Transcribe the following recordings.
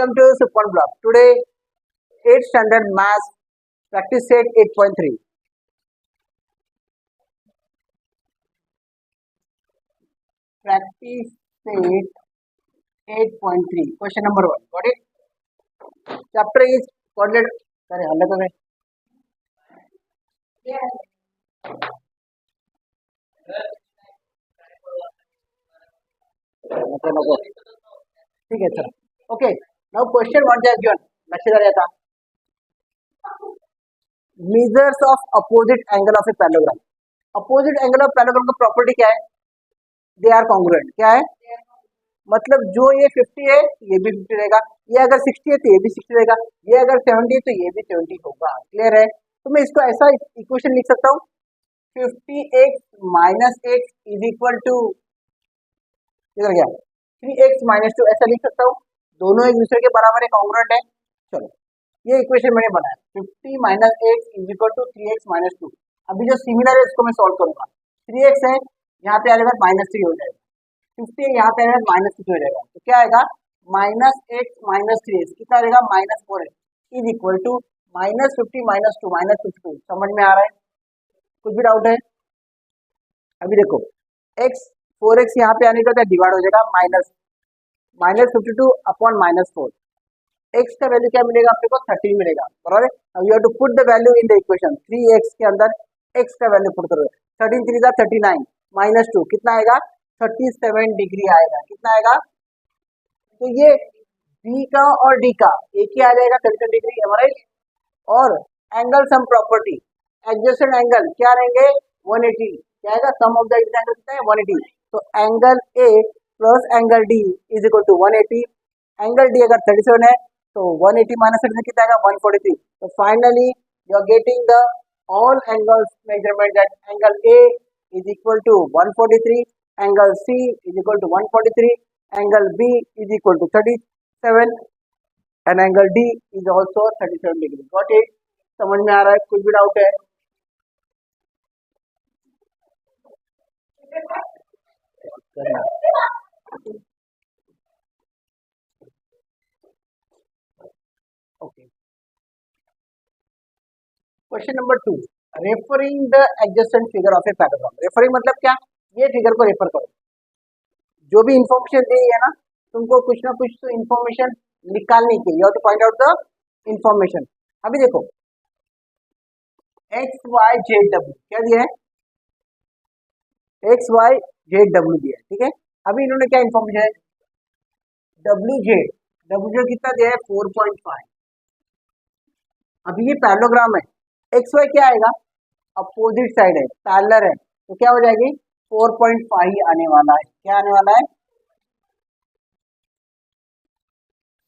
Welcome to Super Block. Today, 8th standard math practice set 8.3. Practice set 8.3. Question number 1. Got it? Chapter is coordinate. Sorry, हल्ला तो नहीं. नको. ठीक है चलो. Okay. Now question 1 is given. लक्ष्य कर था. Measures of opposite angle of a parallelogram. Opposite angle of parallelogram का property क्या है? They are congruent. क्या है? मतलब जो ये 50 है ये भी 50 रहेगा, ये अगर 60 है तो ये भी 60 रहेगा, ये अगर 70 है तो ये भी 70 होगा. क्लियर है? तो मैं इसको ऐसा इक्वेशन लिख सकता हूँ 50x minus X is equal to किधर गया 3x माइनस 2 ऐसा लिख सकता हूँ. दोनों एक दूसरे के बराबर है, कॉन्ग्रुएंट है. चलो ये इक्वेशन मैंने बनाया 50 minus X is equal to 3x minus 2. अभी जो सिमिलर है उसको मैं सॉल्व करूंगा. 3x है यहाँ पे आ जाएगा माइनस 3 हो जाएगा, 50 यहाँ पे आएगा माइनस 6 हो जाएगा. तो क्या आएगा माइनस एक्स माइनस 3x कितना आएगा minus 4x is equal to minus 50 minus 2 minus 52. समझ में आ रहा है? कुछ भी डाउट है? अभी देखो x 4x यहाँ पे आने का डिवाइड हो जाएगा माइनस 52 अपॉन माइनस 4. x का वैल्यू क्या मिलेगा आपको 13 मिलेगा. बराबर है. अब you have to put the value in the equation. 3x के अंदर x का वैल्यू पुट करो. 13 3 39 माइनस 2 कितना आएगा 37 डिग्री आएगा. कितना आएगा? तो ये B का और D का एक ही आ जाएगा 37 डिग्री. हमारे और angle sum property adjacent angle क्या रहेंगे 180. क्या आएगा सम ऑफ द एंगल कितना है 180. तो angle A plus angle D is equal to 180. Angle D अगर 37 है तो 180 माइनस 37 कितना आएगा 143. तो finally you are getting the all angles measurement that angle A is equal to 143, angle C is equal to 143, angle B is equal to 37 and angle D is also 37 degree. Got it? समझ में आ रहा है? कुछ भी doubt है? Okay. Question number 2. Referring the adjacent figure of a parallelogram. Referring मतलब क्या? ये फिगर को रेफर करो. जो भी इंफॉर्मेशन दी है ना तुमको कुछ ना कुछ तो इंफॉर्मेशन निकालनी चाहिए. You have to find out the information. अभी देखो एक्स वाई जेड डब्ल्यू क्या दिया है? एक्स वाई जेड डब्ल्यू दिया है. ठीक है. अभी इन्होंने क्या इंफॉर्मेशन है डब्ल्यू जेड कितना दिया है 4.5. अभी ये पैरेललोग्राम है. एक्स वाई क्या आएगा अपोजिट साइड है, पैरेलल है, तो क्या हो जाएगी 4.5 आने वाला है. क्या आने वाला है?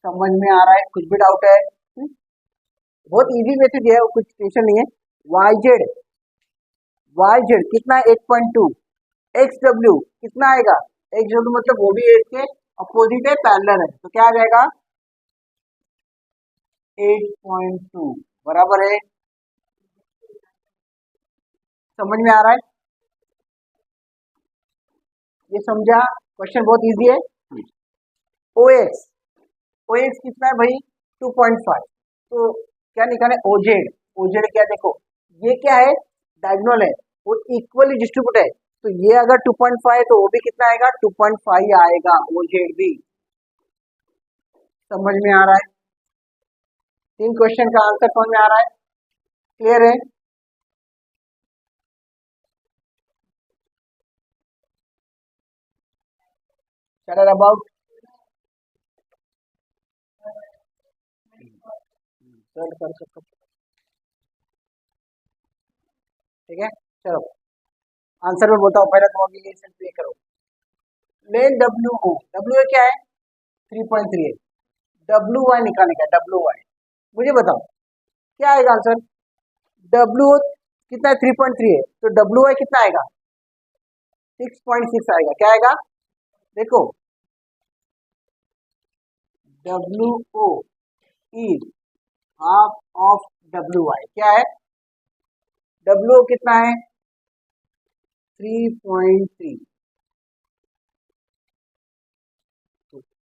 समझ में आ रहा है? कुछ भी डाउट है? बहुत इजी मेथड है, कुछ टेंशन नहीं है. वाई जेड कितना 8.2. एक्स डब्ल्यू कितना आएगा? एक्स डब्ल्यू मतलब वो भी 8 के अपोजिट है, पैरेलल है, तो क्या आ जाएगा 8.2 बराबर है. समझ में आ रहा है? ये समझा? क्वेश्चन बहुत इजी है. OX कितना है भाई 2.5. तो क्या निकाले ओजेड क्या देखो ये क्या है डायगोनल है, वो इक्वली डिस्ट्रीब्यूट है. तो ये अगर 2.5 है तो वो भी कितना आएगा 2.5 आएगा ओजेड भी. समझ में आ रहा है? 3 क्वेश्चन का आंसर समझ में आ रहा है? क्लियर है? चलो अबाउट ठीक है. चलो आंसर में बोलता हूँ, पहले तुम अभी ये करो. लेन डब्ल्यू क्या है 3.3 है. डब्ल्यू वाई निकालने का डब्ल्यू वाई मुझे बताओ क्या आएगा आंसर. डब्ल्यू कितना है 3.3 है तो डब्ल्यू वाई कितना आएगा 6.6 आएगा. क्या आएगा देखो W O is half of W Y. क्या है डब्ल्यू कितना है 3.3.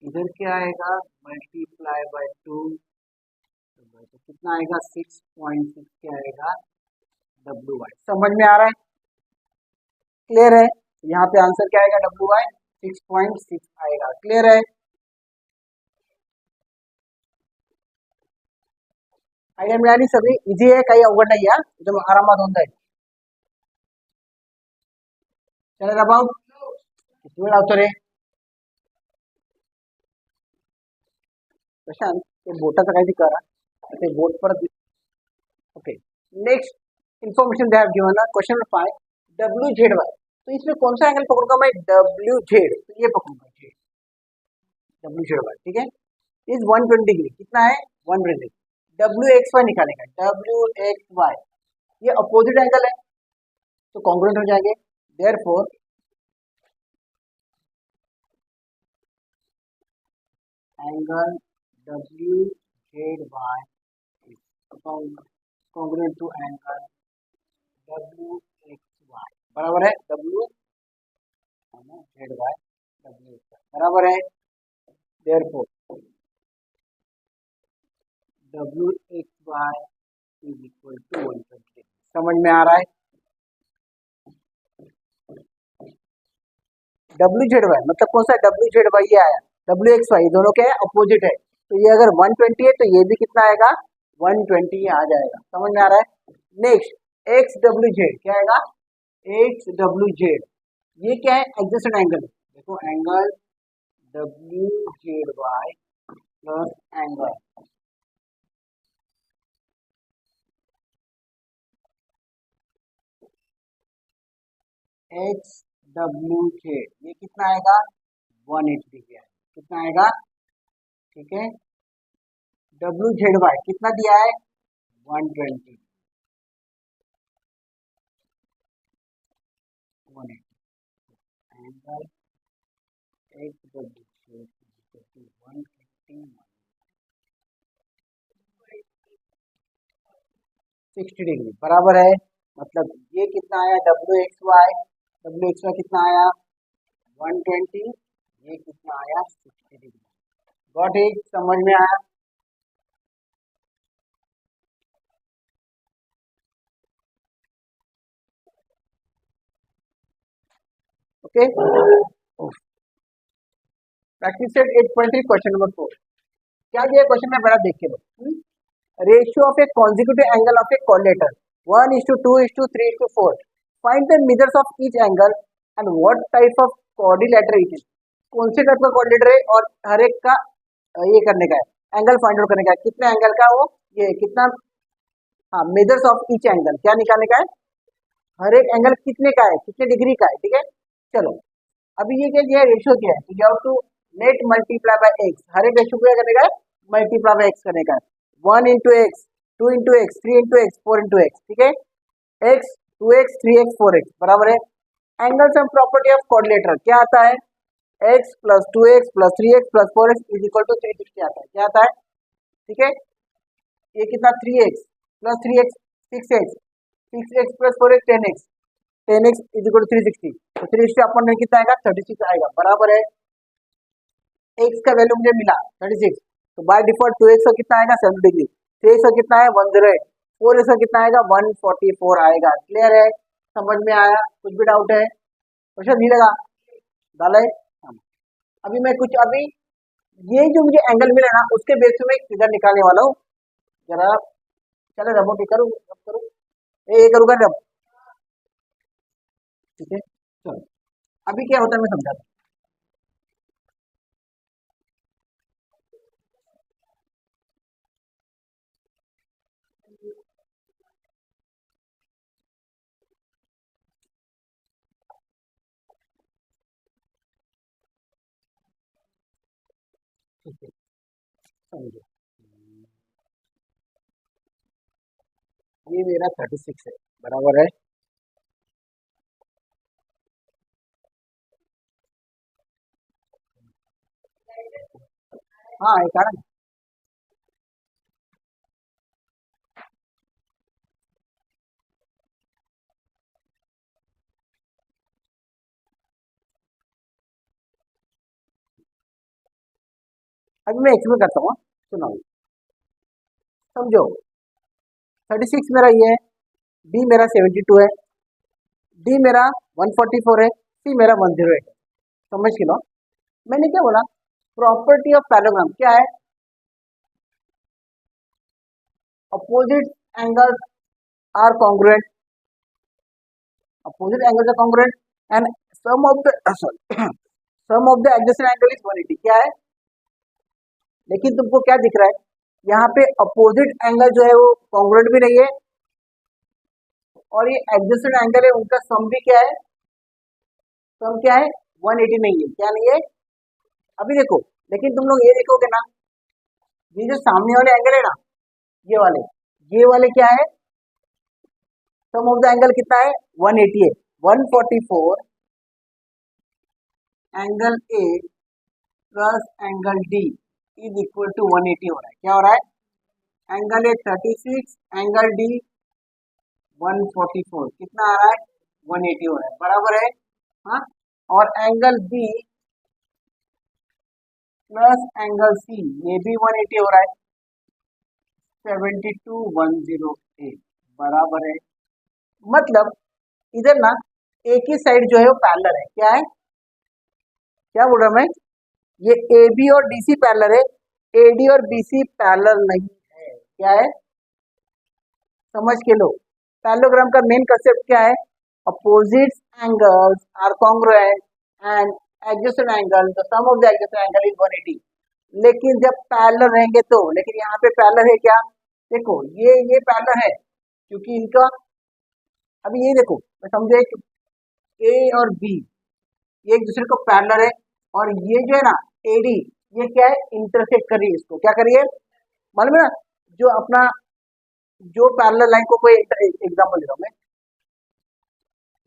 इधर क्या आएगा, मल्टीप्लाई बाय 2, तो कितना आएगा 6.6 क्या आएगा डब्ल्यू वाई। समझ में आ रहा है, क्लियर है। यहाँ पे आंसर क्या आएगा डब्ल्यू वाई 6.6 आएगा, क्लियर है। आइडिया मिला नहीं सभी, इजी है, काही अवघड नाही है, एकदम आरामात होऊन जाईल. चला भाऊ, किती वेळ लावतो रे प्रशांत, ते बोटाचं काहीतरी करा, ते बोट परत. Okay, next information they have given question number 5, W Z Y. तो इसमें कौन सा एंगल पकड़ूंगा मैं, डब्ल्यू जेड, तो ये पकड़ूंगा जेड, डब्ल्यू जेड वाई, ठीक है। इज 120 डिग्री, कितना है 120 डिग्री। डब्ल्यू एक्स वाई निकालेगा, डब्ल्यू एक्स वाई ये अपोजिट एंगल है, तो कॉन्ग्रुएंट हो जाएंगे, therefore angle W Z Y congruent to angle W X Y, बराबर है W Z Y W X Y, बराबर है। Therefore W X Y is equal to 120। समझ में आ रहा है, डब्ल्यू जेड वाई मतलब कौन सा, डब्ल्यू जेड वाई ये आया, डब्ल्यू एक्स वाई दोनों के अपोजिट है, तो ये अगर 120 है तो ये भी कितना आएगा 120 आ जाएगा। समझ में आ रहा है। नेक्स्ट एक्स डब्ल्यू जेड क्या आएगा, एक्स डब्ल्यू जेड ये क्या है, एडजस्टेड एंगल, देखो angle W Z Y plus angle X W Z, ये कितना आएगा 180 डिग्री आएगा, कितना आएगा, ठीक है। डब्ल्यू जेड वाई कितना दिया है 120, 180 angle X W Z 150 60 degree, बराबर है। मतलब ये कितना आया डब्ल्यू एक्स वाई कितना आया 120, ये कितना आया 60 डिग्री। गॉट इट, समझ में आया। Okay, practice set 8.3 question number 4, क्या दिया क्वेश्चन में बड़ा देख के लो, ratio of a consecutive angle of a coordinator 1:2:3:4, find the measures of each angle and what type of coordinator it is. कौन से टाइप का कोऑर्डिनेटर है और हर एक का ये करने का है, एंगल फाइंड आउट करने का है, कितने एंगल का वो ये कितना, हाँ मेजर्स ऑफ ईच एंगल क्या निकालने का है, हर एक एंगल कितने का है, कितने डिग्री का है, ठीक है। चलो अभी ये क्या दिया है, रेशियो दिया है, तो you have to net multiply by x, हर एक रेशियो को क्या करने का है मल्टीप्लाई बाय एक्स करने का है, 1 into x 2 into x 3 into x 4 into x, ठीक है। x 2x 3x 4x बराबर है। Angles and property of coordinator क्या आता है, x plus 2x plus 3x plus 4x is equal to 360 आता है, क्या आता है, ठीक है। ये कितना 3x plus 3x 6x 6x plus 4x 10x 10x is equal to 360, तो 360 अपन में कितना आएगा 36 आएगा, बराबर है। x का वैल्यू मुझे मिला 36, तो बाय डिफॉल्ट 2x का कितना आएगा 70 डिग्री, 3x का कितना है 108, 4x का कितना आएगा 144 आएगा, क्लियर है, समझ में आया, कुछ भी डाउट है, क्वेश्चन नहीं लगा डाला है। हाँ। अभी मैं कुछ अभी ये जो मुझे एंगल मिला ना उसके बेस पे मैं एक फिगर निकालने वाला हूँ, जरा चलो रबोटी करूँ करूँ ये करूँगा रब, ठीक है। चलो अभी क्या होता है मैं समझाता हूँ, ठीक है समझो। ये मेरा 36 है, बराबर है। हाँ एक कारण अभी मैं एक्सप्लेन करता हूँ, सुनो समझो। 36 मेरा ये है, बी मेरा 72 है, डी मेरा 144 है, सी मेरा 108 है। समझ के लो, मैंने क्या बोला, प्रॉपर्टी ऑफ पैरेललोग्राम क्या है, opposite angles are congruent, opposite angles are congruent and sum of the sorry sum of the adjacent angle is 180। क्या है, लेकिन तुमको क्या दिख रहा है यहाँ पे, अपोजिट एंगल जो है वो कॉन्ग्रुएंट भी नहीं है, और ये एडजेसेंट एंगल है उनका सम भी क्या है, सम क्या है 180 नहीं है, क्या नहीं है। अभी देखो, लेकिन तुम लोग ये देखोगे ना, ये जो सामने वाले एंगल है ना, ये वाले क्या है, सम ऑफ द एंगल कितना है 180 है, 144 angle A plus angle D is equal to 180 हो रहा है। क्या हो रहा है, एंगल ए 36, एंगल डी 144, कितना आ रहा है 180 हो रहा है, बराबर है। हाँ, और angle B plus angle C ये भी 180 हो रहा है, 72108, बराबर है। मतलब इधर ना एक ही साइड जो है वो पैरेलल है। क्या है, क्या बोल रहा मैं, ये ए बी और डी सी पैरेलल है, ए डी और बी सी पैरेलल नहीं है। क्या है, समझ के लो, पैरेललोग्राम का मेन कंसेप्ट क्या है, opposite angles are congruent and adjacent angle the sum of the adjacent angle is 180। लेकिन जब पैरेलल रहेंगे तो, लेकिन यहाँ पे पैरेलल है क्या, देखो ये पैरेलल है क्योंकि इनका, अभी ये देखो मैं समझे, ए और बी ये एक दूसरे को पैरेलल है, और ये जो है ना एडी, ये क्या है, इंटरसेक्ट करिए, इसको क्या करिए मालूम है ना, जो अपना जो पैरेलल लाइन को, कोई एग्जांपल दे रहा हूं मैं,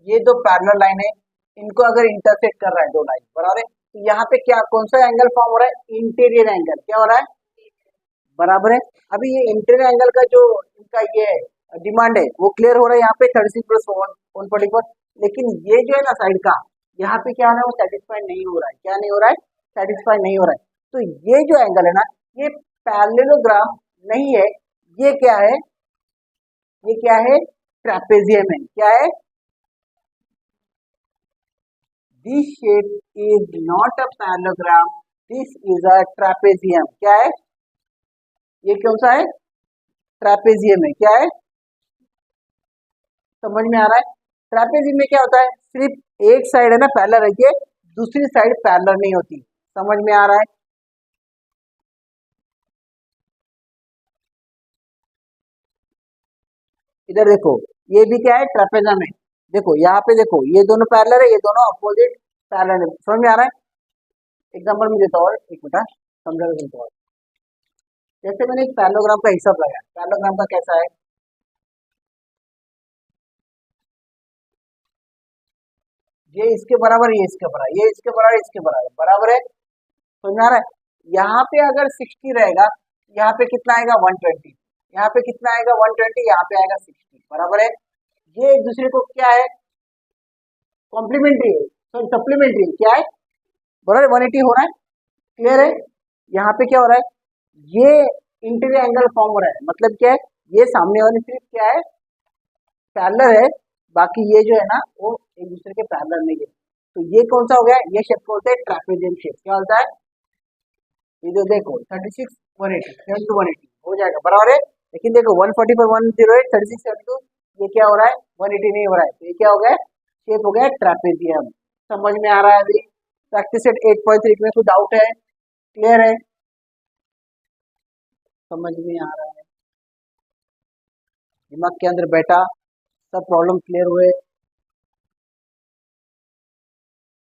ये दो पैरेलल लाइन है, इनको अगर इंटरसेक्ट कर रहा है दो लाइन, बराबर है, तो यहाँ पे क्या, कौन सा एंगल फॉर्म हो रहा है, इंटीरियर एंगल। क्या हो रहा है, बराबर है। अभी ये इंटीरियर एंगल का जो इनका ये डिमांड है वो क्लियर हो रहा है यहाँ पे 36 प्लस 144, लेकिन ये जो है ना साइड का, यहाँ पे क्या हो रहा है, वो सेटिस्फाइड नहीं हो रहा है। क्या नहीं हो रहा है, सेटिस्फाइड नहीं हो रहा है। तो ये जो एंगल है ना, ये पैरेललोग्राम नहीं है, ये क्या है, ये क्या है, ट्रेपेजियम है। क्या है, this shape is not a parallelogram, this is a trapezium. क्या है, ये कौन सा है, ट्रेपेजियम है। क्या है, समझ में आ रहा है। ट्रेपेजियम में क्या होता है, सिर्फ एक साइड है ना पैरेलल रहती है, दूसरी साइड पैरेलल नहीं होती। समझ में आ रहा है। इधर देखो, ये भी क्या है, ट्रेपेजियम है। देखो यहाँ पे देखो, ये दोनों पैरेलल है, ये दोनों अपोजिट पैरेलल है। समझ में आ रहा है। एग्जांपल में देता हूँ, एक मिनट समझा देता हूँ। जैसे मैंने एक पैरेललोग्राम का हिसाब लगाया, पैरेललोग्राम का कैसा है, ये इसके बराबर, ये इसके बराबर, ये इसके बराबर, इसके बराबर, बराबर है। समझ में आ रहा है। यहाँ पे अगर 60 रहेगा, यहाँ पे कितना आएगा 120, यहाँ पे कितना आएगा 120, यहाँ पे आएगा 60, बराबर है। ये एक दूसरे को क्या है, कॉम्प्लीमेंट्री है, सॉरी सप्लीमेंट्री है। क्या है, बराबर 180 हो रहा है, क्लियर है। यहाँ पे क्या हो रहा है, ये इंटीरियर एंगल फॉर्म हो रहा है, मतलब क्या है, ये सामने वाली सिर्फ क्या है, पैरेलल है, बाकी ये जो है ना वो एक दूसरे के पैरेलल नहीं है। तो ये कौन सा हो गया, ये शेप को होता है ट्रेपेजियम शेप। क्या होता है, ये जो देखो 36 180 7 to 180 हो जाएगा, बराबर है। लेकिन देखो 144 108 36 72, ये क्या हो रहा है 180 नहीं हो रहा है, तो ये क्या हो गया, शेप हो गया ट्रेपेजियम। समझ में आ रहा है। अभी प्रैक्टिस सेट 8.3 में कोई डाउट है, क्लियर है, समझ में आ रहा है, दिमाग के अंदर बैठा, सब प्रॉब्लम क्लियर हुए।